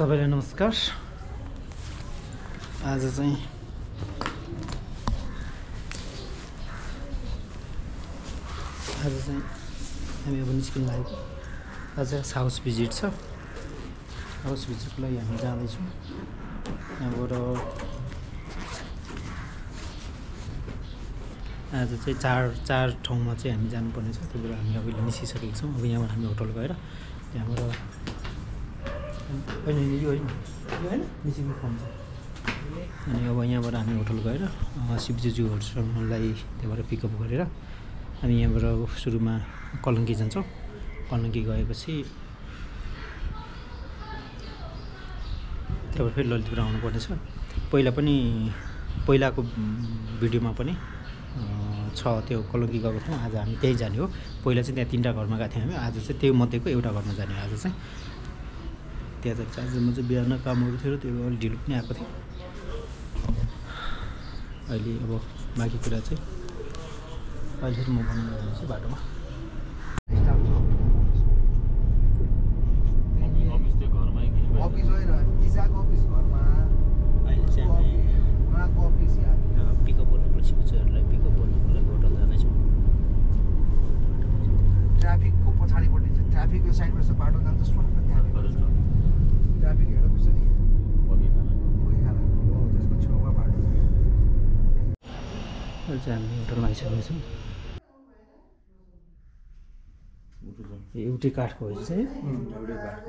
सबैलाई नमस्कार। आज चाहिँ हामी अब निस्किनु लागेको। आज हाउस भिजिट छ। हाउस भिजिटको लागि हामी जाँदैछौँ। यहाँबाट आज चाहिँ चार ठाउँमा चाहिँ हामी जानुपर्ने छ। त्यही भएर हामी अहिले निस्किसकेका छौँ। अब यहाँबाट हामी होटल गएर त्यहाँबाट यो होइन निस्किनु पाउँछ। अनि अब यहाँबाट हामी होटल गएर शिवजी जूहरूलाई त्यहाँबाट पिकअप गरेर हामी यहाँबाट सुरुमा कलङ्की जान्छौँ। कलङ्की गएपछि त्यहाँबाट फेरि ललितपुर आउनुपर्ने छ। पहिलाको भिडियोमा पनि छ त्यो कलङ्की गएको थियौँ। आज हामी त्यही जाने हो। पहिला चाहिँ त्यहाँ 3टा घरमा गएको थियौँ हामी। आज चाहिँ त्यो मध्येको एउटा घरमा जाने हो। आज चाहिँ त्यहाँ चाहिँ आज म चाहिँ बिहान कामहरू थियो र त्यो अलिक ढिलो पनि आएको थियो। अहिले अब बाँकी कुरा चाहिँ अहिले फेरि म बनाउनु जान्छु बाटोमा। अहिले चाहिँ हामी पिकअप गर्नुको शिवजीहरूलाई पिकअप गर्नुको लागि होटल जाँदैछौँ। ट्राफिकको पछाडिपट्टि चाहिँ ट्राफिकको साइडबाट चाहिँ बाटो जान्छ स्वाट त्यहाँ ट्राफिक हेर्नुपर्छ नि बगिखाना हो त्यसको छेउमा बाटो छ। अहिले चाहिँ हामी होटलमा आइसकेका छौँ। एउटै काठको हो चाहिँ एउटै बाटो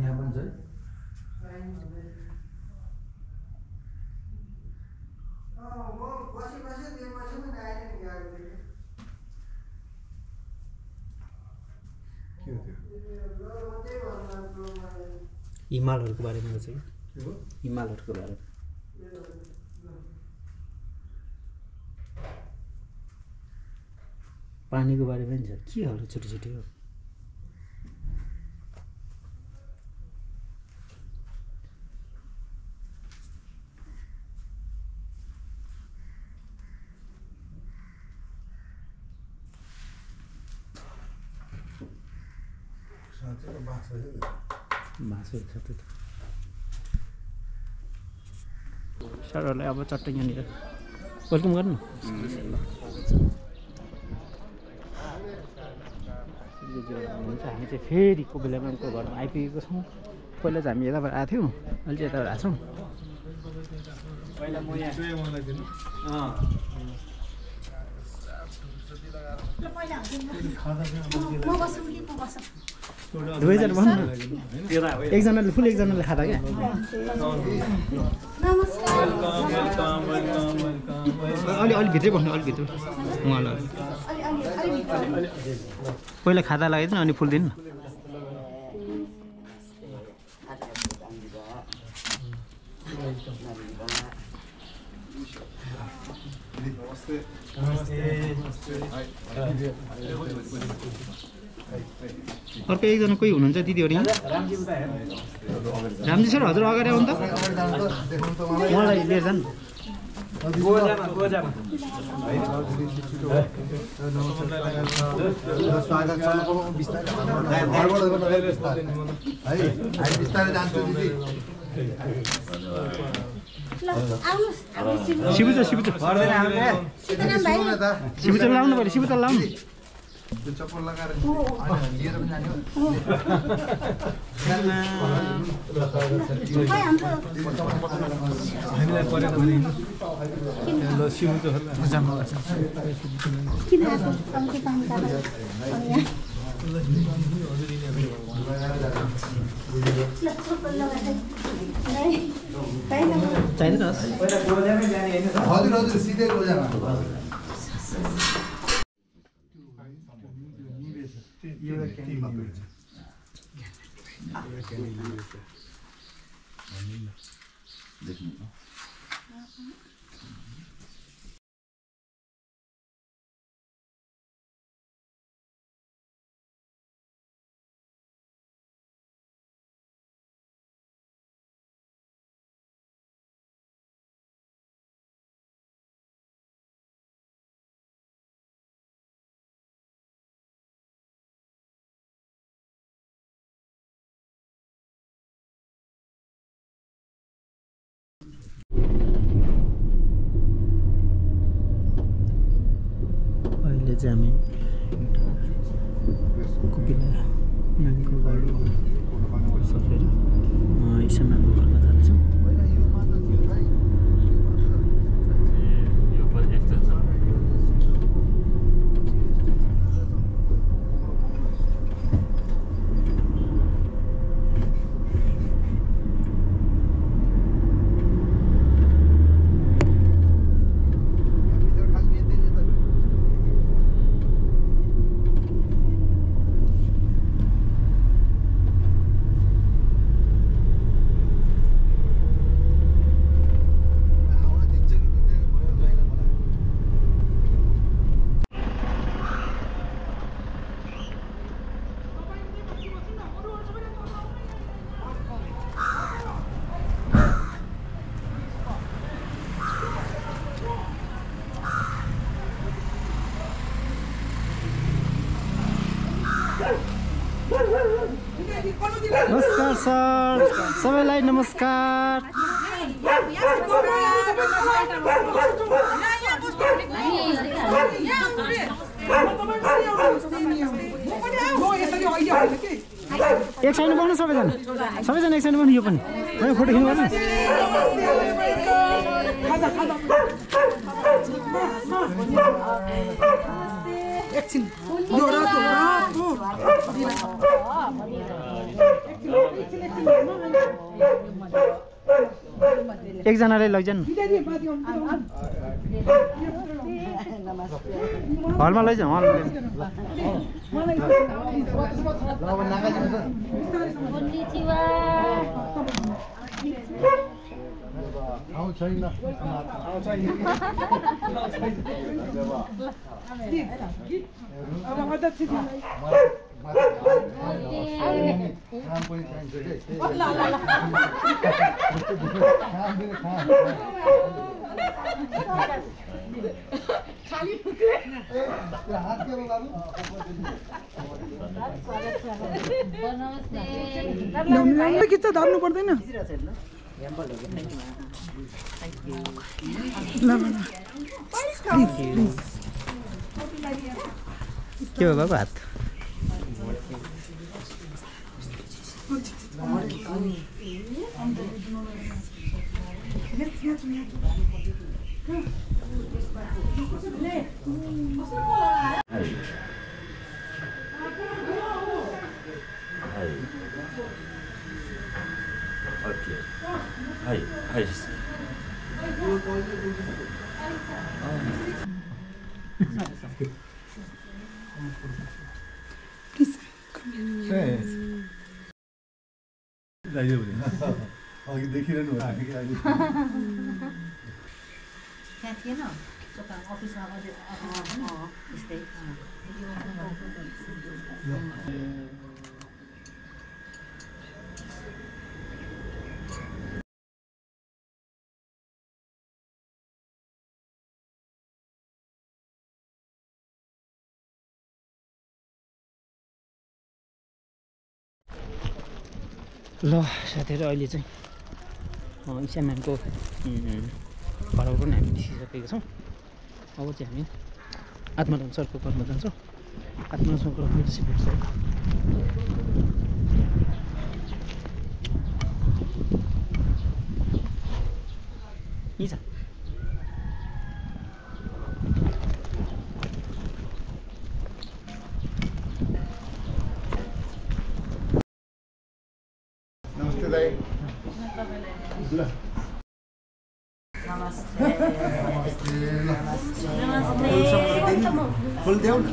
यहाँ पनि छ हिमालहरूको बारेमा चाहिँ हिमालहरूको बारेमा पानीको बारेमा नि छ। के होला छुट्टी छुट्टी हो। मासु छ त्यो सरहरूलाई अब चट्टै यहाँनिर वेलकम गर्नु। हुन्छ हामी चाहिँ फेरि को बेलाको घरमा आइपुगेको छौँ। पहिला चाहिँ हामी यताबाट आएको थियौँ। अहिले चाहिँ यताबाट आएको छौँ। दुवैजना भन्नु एकजनाले फुल एकजनाले खाता क्या। अलि भित्रै बस्नु अलिक भित्र उहाँलाई पहिला खाता लगाइदिनु अनि फुल दिनु न। अर्को एकजना कोही हुनुहुन्छ दिदीहरू यहाँ? रामजी सर हजुर अगाडि आउनु त। उहाँलाई लिएर जानु। स्वागत छ बिस्तारै जान्छु दिदी। शिवचर लाउनु पऱ्यो। शिवचर लाउनु त्यो चप्पल लगाएर लिएर पनि जाने हो। चाहिँदैन हजुर सिधै गोजामा देख्नु चाहिँ हामी कुपिला नानीको घरमा सकेर इसामाको घरमा जाँदैछौँ। नमस्कार सर, सबैलाई नमस्कार। एक साइड बन्नु सबैजना एक साइड बन्नु। यो पनि फोटो खिच्नु पर्छ। एकछिन एकजनाले लैजानु, हलमा लैजाउँ। किच्चा धर्नु पर्दैन। के हो बाबु हात? अघि देखिरहनु त्यहाँ थिएन अफिसमा त्यस्तै ल साथीहरू, अहिले चाहिँ इसाम्यानको घरबाट पनि हामी निस्किसकेका छौँ। अब चाहिँ हामी आत्माराम सरको घरमा जान्छौँ। आत्माराम सरको घरमा निस्किसकेको छ। यी छ फुल देऊ न।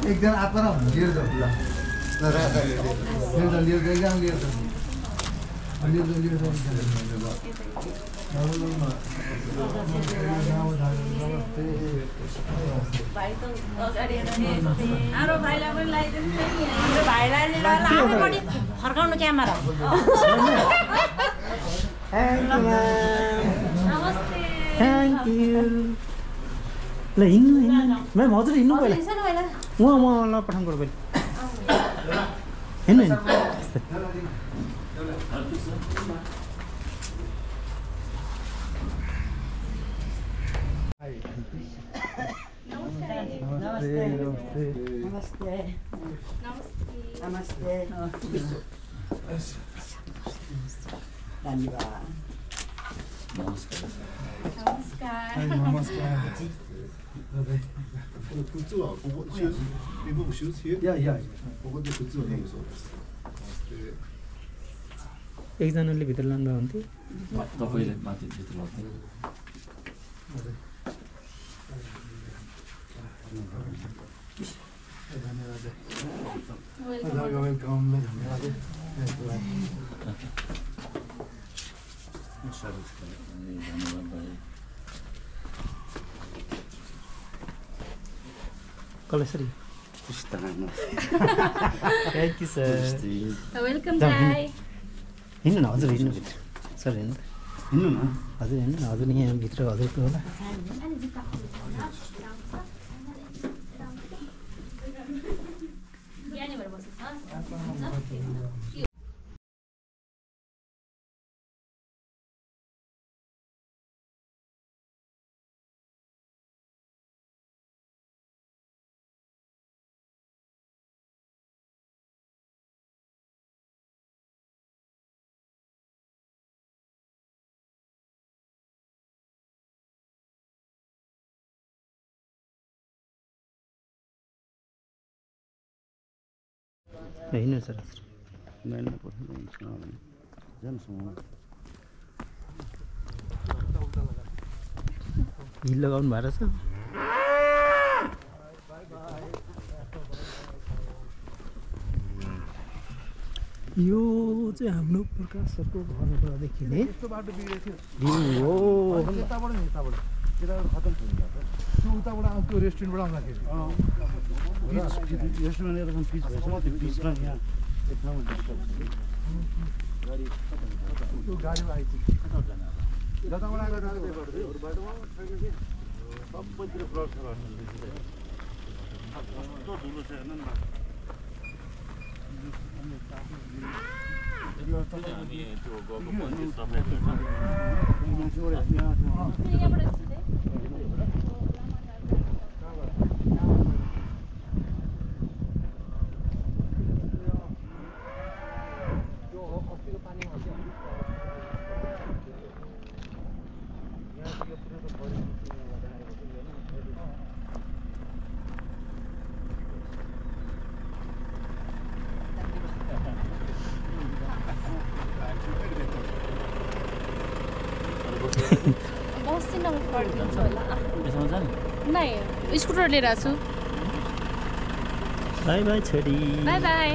एकजना आत्मा लिएर जाऊ। ल लिएर जाऊ, लिएर जाऊ। फर्काउनु क्यामेरा। Thank you. ल हिँड्नु म्याम, हजुर हिँड्नु पहिला। ल पठाउनु पऱ्यो पहिला। हिँड्नु एकजनाले भित्र लानुभयो हुन्थ्यो तपाईँले माथि भित्र लाग्थ्यो धन्यवाद भाइ कलेसरी थ्याङ्क यू सर वेलकम दाइ हिँड्नु न हजुर हिँड्नु भित्र सर हिँड्नु हिँड्नु न हजुर हिँड्नु न हजुर यहाँभित्र हजुरको होला हिँड्नु सर हिल लगाउनु भएको छ यो चाहिँ हाम्रो प्रकाश सरको घरबाट देखिने यस्तो बाटो बिग्रेको थियो भ्यू हो यताबाट नि यताबाट खतम थियो त्यो उताबाट आउँछ त्यो रेस्टुरेन्टबाट आउँदाखेरि त्यो गाडीमा आइपुग्छ जताबाट आएको बाटोमा सबैतिर ब्लक छ धुलो छ हेर्नु न हामी त्यो गएको मन्दिर सफाइ बस्दिनँ म फर्किन्छु होला यसमा जाने नै स्कुटर लिएर आएको छु बाई बाई छोरी बाई बाई